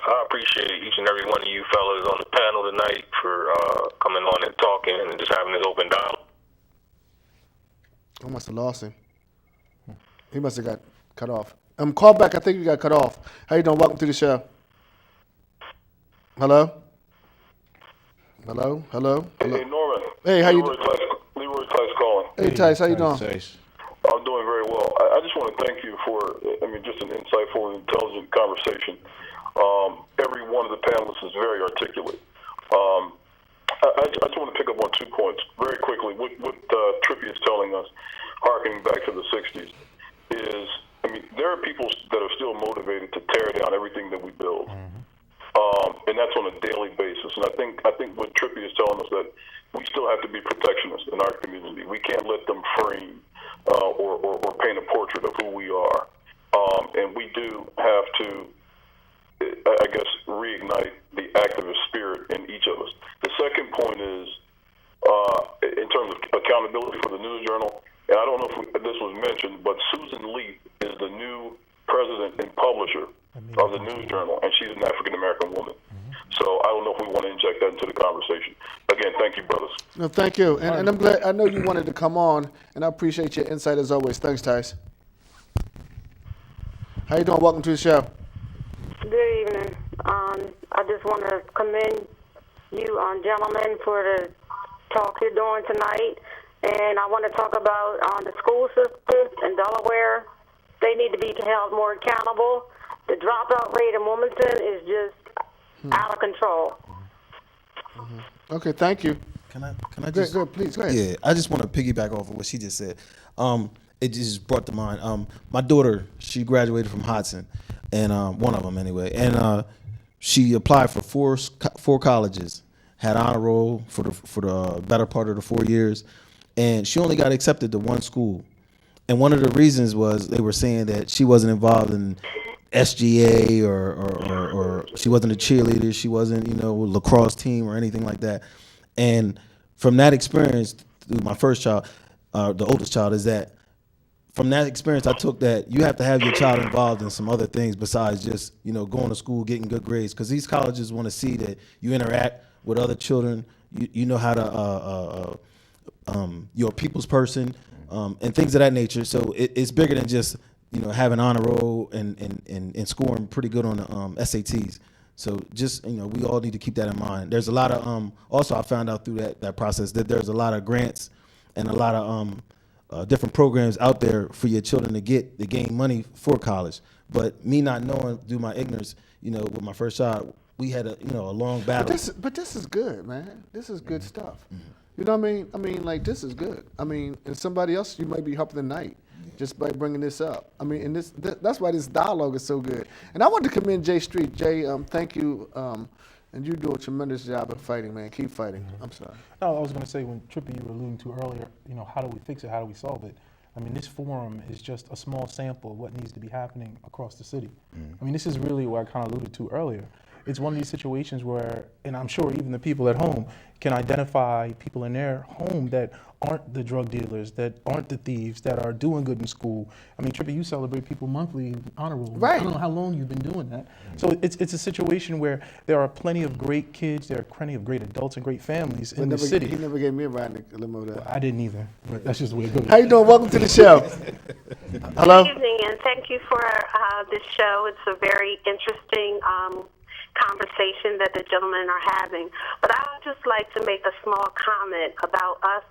S12: I appreciate each and every one of you fellas on the panel tonight for coming on and talking.
S1: must have lost him. He must have got cut off. Call back. I think you got cut off. How you doing? Welcome to the show. Hello? Hello? Hello? Hello?
S12: Hey, Norman.
S1: Hey, how you
S12: doing? Leroy Tice calling.
S1: Hey, Tice, how you doing?
S12: I'm doing very well. I just want to thank you for, just an insightful and intelligent conversation. Every one of the panelists is very articulate. I just want to pick up on 2 points very quickly. What Trippy is telling us, harkening back to the 60s, is, there are people that are still motivated to tear down everything that we build. And that's on a daily basis. And I think what Trippy is telling us that we still have to be protectionists in our community. We can't let them frame or paint a portrait of who we are. And we do have to, I guess, reignite the activist spirit in each of us. The second point is, in terms of accountability for the News Journal, and I don't know if this was mentioned, but Susan Lee is the new president and publisher of the News Journal, and she's an African-American woman. So I don't know if we want to inject that into the conversation. Again, thank you, brothers.
S1: No, thank you. And I'm glad, I know you wanted to come on, and I appreciate your insight as always. Thanks, Tice. How you doing? Welcome to the show.
S6: Good evening. I just want to commend you, gentlemen, for the talk you're doing tonight. And I want to talk about the school system in Delaware. They need to be held more accountable. The dropout rate in Wilmington is just out of control.
S1: Okay, thank you.
S4: Can I just
S1: please go ahead.
S4: Yeah, I just want to piggyback off of what she just said. It just brought to mind. My daughter, she graduated from Hudson, and one of them anyway, and she applied for four colleges, had honor roll for the better part of the 4 years, and she only got accepted to one school. And one of the reasons was they were saying that she wasn't involved in SGA or she wasn't a cheerleader, she wasn't, lacrosse team or anything like that. And from that experience, through my first child, the oldest child, is that from that experience I took that you have to have your child involved in some other things besides just, going to school, getting good grades, because these colleges want to see that you interact with other children, you know how to, you're a people's person, and things of that nature. So it's bigger than just, having honor roll and scoring pretty good on the SATs. So just, we all need to keep that in mind. There's a lot of, also I found out through that process that there's a lot of grants and a lot of different programs out there for your children to gain money for college. But me not knowing through my ignorance, with my first child, we had a long battle.
S1: But this is good, man. This is good stuff. You know what I mean? This is good. And somebody else, you might be helping tonight just by bringing this up. And that's why this dialogue is so good. And I want to commend Jay Street. Jay, thank you. And you do a tremendous job of fighting, man. Keep fighting. I'm sorry.
S2: No, I was going to say, when Trippy, you were alluding to earlier, how do we fix it? How do we solve it? This forum is just a small sample of what needs to be happening across the city. This is really what I kind of alluded to earlier. It's one of these situations where, and I'm sure even the people at home can identify people in their home that aren't the drug dealers, that aren't the thieves, that are doing good in school. Trippy, you celebrate people monthly honor roll.
S1: Right.
S2: I don't know how long you've been doing that. So it's a situation where there are plenty of great kids, there are plenty of great adults and great families in the city.
S1: He never gave me a ride in the limo though.
S2: I didn't either, but that's just the way it goes.
S1: How you doing? Welcome to the show. Hello.
S6: Good evening, and thank you for this show. It's a very interesting conversation that the gentlemen are having. But I would just like to make a small comment about us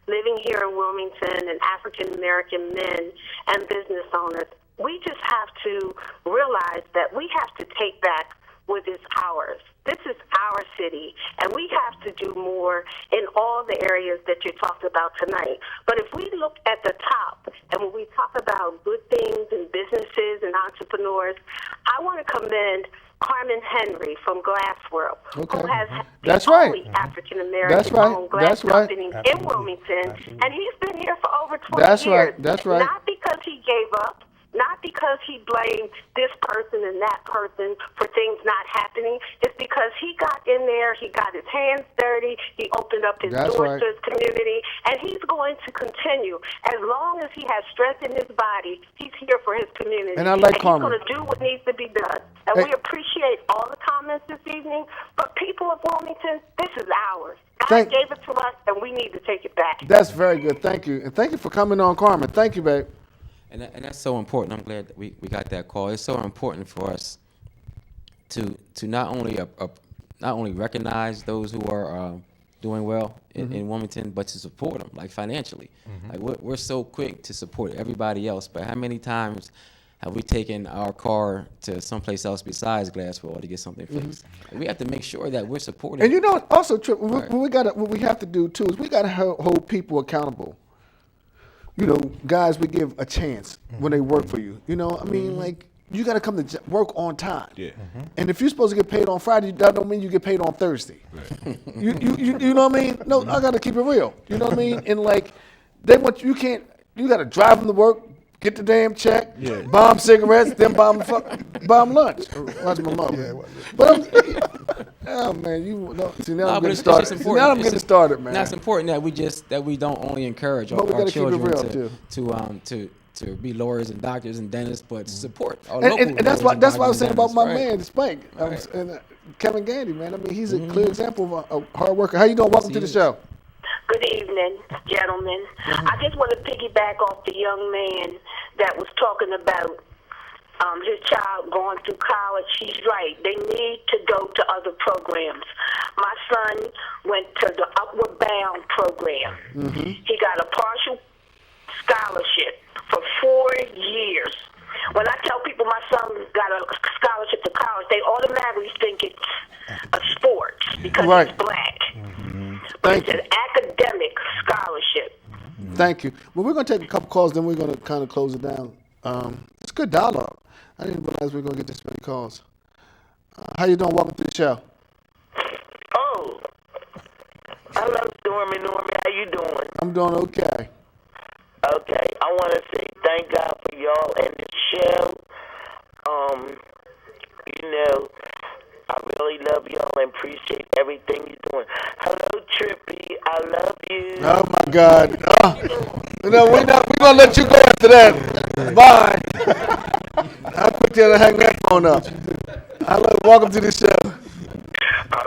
S6: living here in Wilmington and African American men and business owners. We just have to realize that we have to take back what is ours. This is our city, and we have to do more in all the areas that you talked about tonight. But if we look at the top, and when we talk about good things and businesses and entrepreneurs, I want to commend Carmen Henry from Glassworld, who has the only African-American-owned glass company in Wilmington, and he's been here for over 20 years.
S1: That's right.
S6: Not because he gave up, not because he blamed this person and that person for things not happening. It's because he got in there, he got his hands dirty, he opened up his doors to his community, and he's going to continue. As long as he has strength in his body, he's here for his community.
S1: And I like Carmen.
S6: He's going to do what needs to be done. And we appreciate all the comments this evening, but people of Wilmington, this is ours. God gave it to us, and we need to take it back.
S1: That's very good. Thank you. And thank you for coming on, Carmen. Thank you, babe.
S5: And that's so important. I'm glad that we got that call. It's so important for us to not only recognize those who are doing well in Wilmington, but to support them, like financially. Like we're so quick to support everybody else, but how many times have we taken our car to someplace else besides Glasswell to get something fixed? We have to make sure that we're supporting.
S1: And you know, also, Trip, what we have to do too is we got to hold people accountable. You know, guys, we give a chance when they work for you. You know, I mean, like, you got to come to work on time.
S3: Yeah.
S1: And if you're supposed to get paid on Friday, that don't mean you get paid on Thursday. Right. You know what I mean? No, I got to keep it real. You know what I mean? And like, you got to drive them to work, get the damn check, bomb cigarettes, then bomb lunch. That's my mom. Oh man, now I'm getting started. Now I'm getting started, man.
S5: Now it's important that we don't only encourage our children to be lawyers and doctors and dentists, but to support our local
S1: and that's what I was saying about my
S5: right?
S1: man, Spank, and Kevin Gandy, man. I mean, he's a clear example of a hard worker. How you doing? Welcome to the show.
S6: Good evening, gentlemen. I just want to piggyback off the young man that was talking about his child going through college. He's right. They need to go to other programs. My son went to the Upward Bound program. He got a partial scholarship for 4 years. When I tell people my son got a scholarship to college, they automatically think it's a sport because he's black. But it's an academic scholarship.
S1: Thank you. Well, we're going to take a couple calls, then we're going to kind of close it down. It's good dialogue. I didn't realize we were going to get this many calls. How you doing? Welcome to the show.
S10: Oh, I love Stormy. Norman, how you doing?
S1: I'm doing okay.
S10: Okay, I want to say thank God for y'all and the show. You know, I really love y'all and appreciate everything you're doing. Hello, Trippy. I love you.
S1: Oh my God. We're gonna let you go after that. Bye. I'll put you to hang that phone up. Welcome to the show.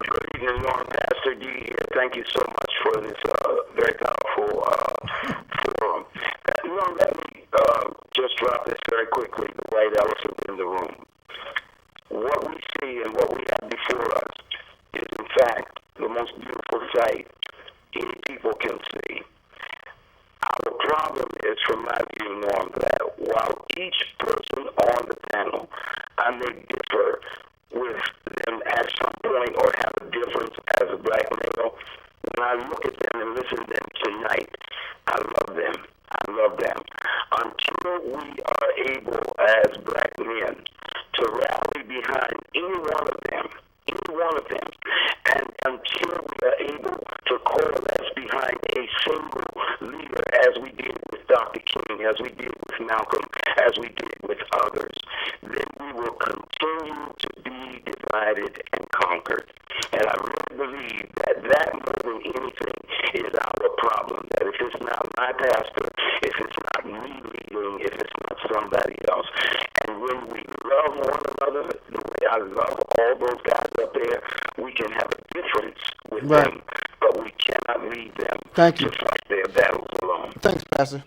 S10: Good evening, Lord Pastor D here. Thank you so much for this very powerful forum. Let me just drop this very quickly, the white elephant in the room. What we see and what we have before us is, in fact, the most beautiful sight any people can see. Our problem is, from my view, Norm, that while each person on the panel, I may differ with them at some point or have a difference as a black male, when I look at them and listen to them tonight, I love them. I love them. Until we are able, as black men, to rally behind any one of them, and until we are able to coalesce behind a single leader, as we did with Dr. King, as we did with Malcolm, as we did with others, then we will continue to be divided and conquered. And I really believe that more than anything is our problem. That if it's not my pastor, if it's not me leading, if it's not somebody else, and when we love one another the way I love all those guys up there, we can have a difference with them, but we cannot lead them to fight their battles alone.
S1: Thanks, Pastor.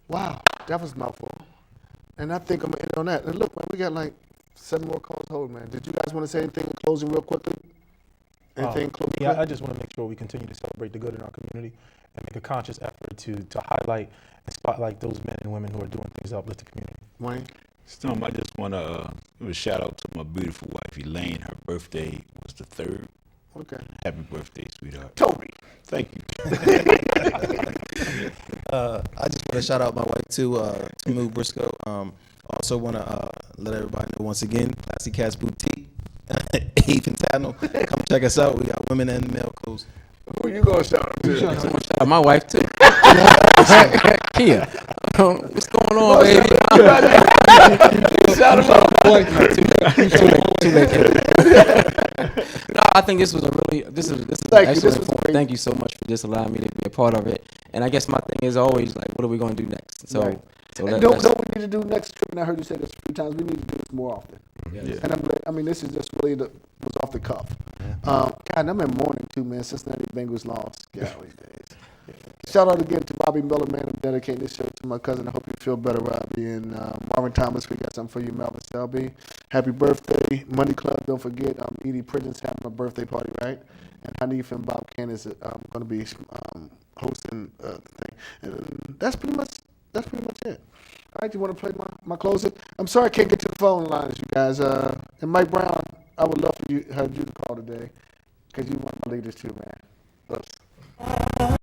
S1: Wow, that was a mouthful. And I think I'm going to end on that. And look, man, we got like 7 more calls hold, man. Did you guys want to say anything in closing real quickly?
S2: Yeah, I just want to make sure we continue to celebrate the good in our community and make a conscious effort to highlight and spotlight those men and women who are doing things to uplift the community.
S1: Wayne?
S3: Storm, I just want to give a shout out to my beautiful wife, Elaine. Her birthday was the 3rd.
S1: Okay.
S3: Happy birthday, sweetheart.
S1: Toby.
S3: Thank you.
S4: I just want to shout out my wife too, Tamu Briscoe. Also want to let everybody know once again, Classy Cats Boutique, 8th and Tatnall. Come check us out. We got women and male clothes.
S1: Who you gonna shout out to?
S5: Shout out my wife too. Kia, what's going on, baby?
S1: Shout out.
S5: Too late. No, I think this was an excellent point. Thank you so much for just allowing me to be a part of it. And I guess my thing is always like, what are we going to do next? So So
S1: And don't we need to do next trip? And I heard you say this a few times. We need to do this more often.
S5: Yes.
S1: And I mean, this is just really was off the cuff. God, I'm in mourning too, man. Cincinnati Bengals lost. Golly days. Shout out again to Bobby Miller, man. I'm dedicating this show to my cousin. I hope you feel better, Robbie. And Marvin Thomas, we got something for you, Melvin Selby. Happy birthday, Money Club. Don't forget, Edie Pridgen's having a birthday party, right? And Hanif and Bob Ken is going to be hosting the thing. And that's pretty much it. All right, you want to play my closer? I'm sorry I can't get to the phone lines, you guys. And Mike Brown, I would love for you to call today because you one of my leaders too, man. Look.